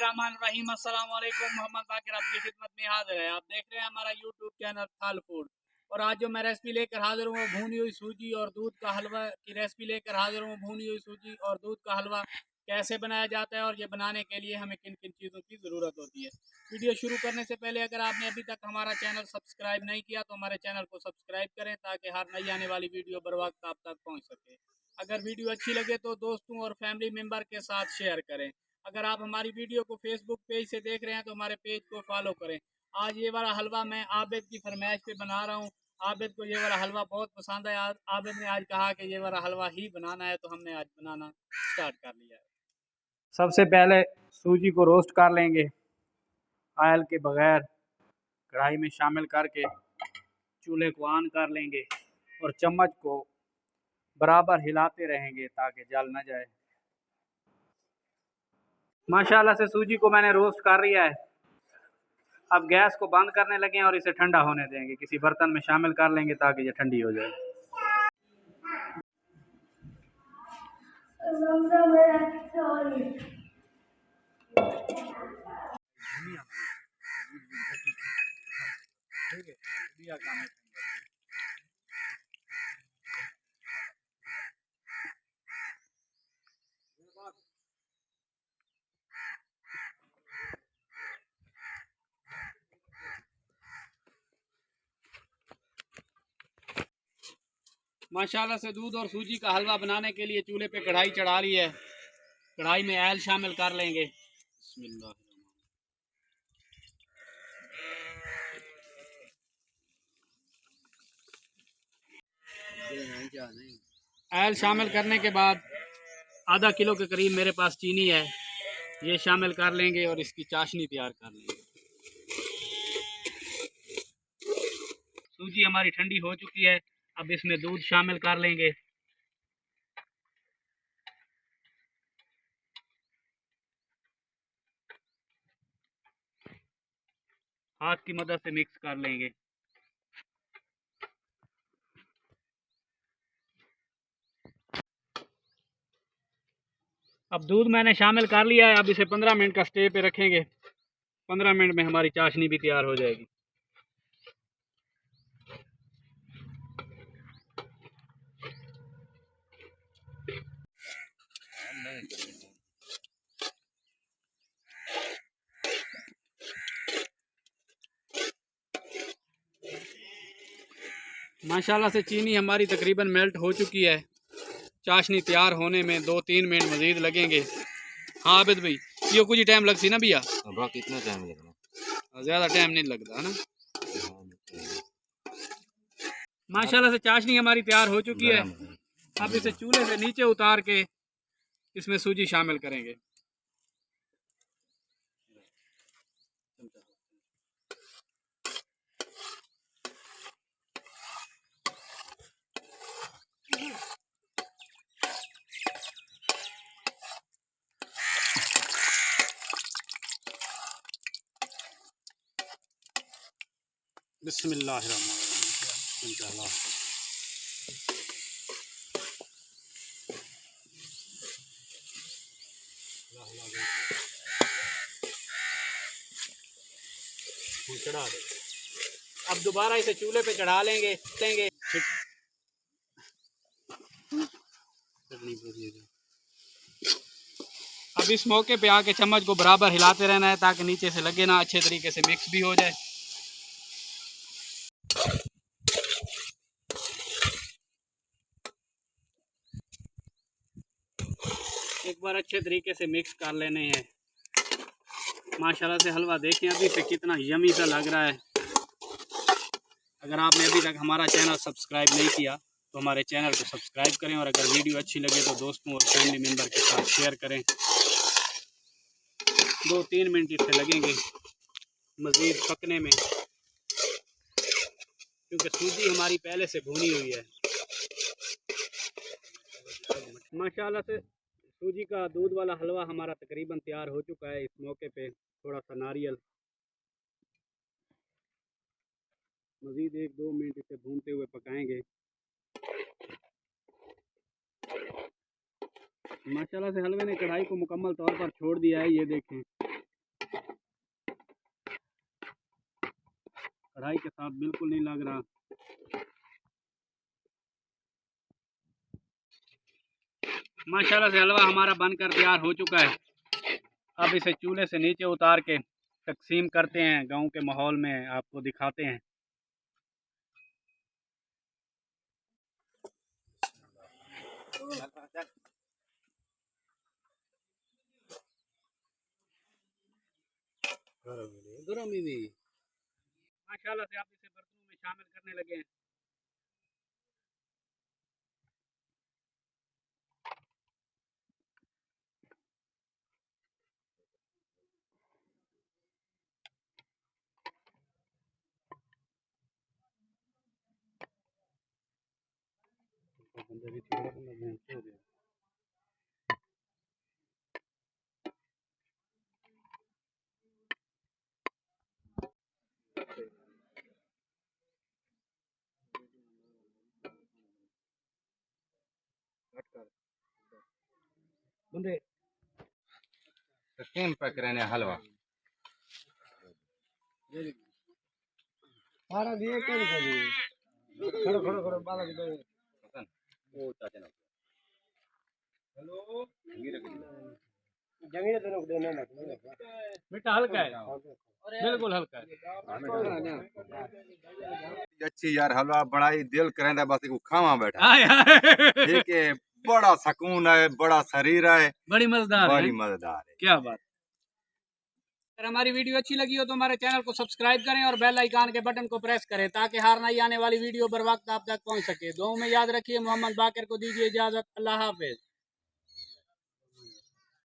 बिस्मिल्लाहिर्रहमानिर्रहीम। अस्सलाम वालेकुम। मोहम्मद बाकिर आपकी खिदमत में हाजिर है। आप देख रहे हैं हमारा यूट्यूब चैनल थाल फूड। और आज जो मैं रेसिपी लेकर हाजिर हूँ, भुनी हुई सूजी और दूध का हलवा की रेसिपी लेकर हाजिर हूँ। भुनी हुई सूजी और दूध का हलवा कैसे बनाया जाता है और ये बनाने के लिए हमें किन किन चीज़ों की ज़रूरत होती है। वीडियो शुरू करने से पहले अगर आपने अभी तक हमारा चैनल सब्सक्राइब नहीं किया तो हमारे चैनल को सब्सक्राइब करें, ताकि हर नई आने वाली वीडियो बर वक्त आप तक पहुँच सके। अगर वीडियो अच्छी लगे तो दोस्तों और फैमिली मेम्बर के साथ शेयर करें। अगर आप हमारी वीडियो को फेसबुक पेज से देख रहे हैं तो हमारे पेज को फॉलो करें। आज ये वाला हलवा मैं आबिद की फरमाइश पे बना रहा हूँ। आबिद को ये वाला हलवा बहुत पसंद है। आबिद ने आज कहा कि ये वाला हलवा ही बनाना है, तो हमने आज बनाना स्टार्ट कर लिया है। सबसे पहले सूजी को रोस्ट कर लेंगे ऑयल के बगैर, कढ़ाई में शामिल करके चूल्हे को ऑन कर लेंगे और चम्मच को बराबर हिलाते रहेंगे ताकि जल न जाए। माशाल्लाह से सूजी को मैंने रोस्ट कर लिया है। अब गैस को बंद करने लगे हैं और इसे ठंडा होने देंगे। किसी बर्तन में शामिल कर लेंगे ताकि ये ठंडी हो जाए। माशाल्लाह से दूध और सूजी का हलवा बनाने के लिए चूल्हे पे कढ़ाई चढ़ा ली है। कढ़ाई में ऑयल शामिल कर लेंगे। बिस्मिल्लाह। ऑयल शामिल करने के बाद आधा किलो के करीब मेरे पास चीनी है, ये शामिल कर लेंगे और इसकी चाशनी तैयार कर लेंगे। सूजी हमारी ठंडी हो चुकी है, अब इसमें दूध शामिल कर लेंगे। हाथ की मदद से मिक्स कर लेंगे। अब दूध मैंने शामिल कर लिया है। अब इसे 15 मिनट का स्टे पे रखेंगे। 15 मिनट में हमारी चाशनी भी तैयार हो जाएगी। माशाल्लाह से चीनी हमारी तकरीबन मेल्ट हो चुकी है। चाशनी तैयार होने में 2-3 मिनट मज़ीद लगेंगे। हाँ आबिद भाई, ये कुछ टाइम लगती ना भैया? कितना टाइम लगना? ज़्यादा टाइम नहीं लगता है ना। माशाल्लाह से चाशनी हमारी तैयार हो चुकी है। अब इसे चूल्हे से नीचे उतार के इसमें सूजी शामिल करेंगे। बिस्मिल्लाहिर्रहमानिर्रहीम। चढ़ा दे। अब दोबारा इसे चूल्हे पे चढ़ा लेंगे। अब इस मौके पे आके चम्मच को बराबर हिलाते रहना है ताकि नीचे से लगे ना, अच्छे तरीके से मिक्स भी हो जाए। एक बार अच्छे तरीके से मिक्स कर लेने हैं। माशाल्लाह से हलवा देखें अभी से कितना यमी सा लग रहा है। अगर आपने अभी तक हमारा चैनल सब्सक्राइब नहीं किया तो हमारे चैनल को सब्सक्राइब करें, और अगर वीडियो अच्छी लगे तो दोस्तों और फैमिली मेम्बर के साथ शेयर करें। 2-3 मिनट इसे लगेंगे मज़ीद पकने में, क्योंकि सूजी हमारी पहले से भुनी हुई है। माशाल्लाह से सूजी का दूध वाला हलवा हमारा तकरीबन तैयार हो चुका है। इस मौके पे थोड़ा सा नारियल, मज़ीद 1-2 मिनट इसे भूनते हुए पकाएंगे। माशाल्लाह से हलवे ने कढ़ाई को मुकम्मल तौर पर छोड़ दिया है, ये देखें। कढ़ाई के साथ बिल्कुल नहीं लग रहा। माशाल्लाह से हलवा हमारा बनकर तैयार हो चुका है। अब इसे चूल्हे से नीचे उतार के तकसीम करते हैं, गांव के माहौल में आपको दिखाते हैं। माशाल्लाह से आप इसे बर्तनों में शामिल करने लगे हैं। केम पक रहे हैं हलवा सारा दिए कर खड़ो खड़ो खड़ो बालक दे वो चाचा ना हेलो जमीन तो रोक देना ना बेटा हल्का है, बिल्कुल हल्का है। अच्छी यार हलवा बनाई दिल करेंदा बस को खावा बैठा हाय हाय ठीक है। बड़ा सुकून है, बड़ा शरीर है, बड़ी मजेदार है। बड़ी मजेदार है। क्या बात। अगर हमारी वीडियो अच्छी लगी हो तो हमारे चैनल को सब्सक्राइब करें और बेल आइकन के बटन को प्रेस करें ताकि हर नई आने वाली वीडियो बर वक्त आप तक पहुंच सके। दुआ में याद रखिए। मोहम्मद बाकर को दीजिए इजाजत। अल्लाह हाफिज।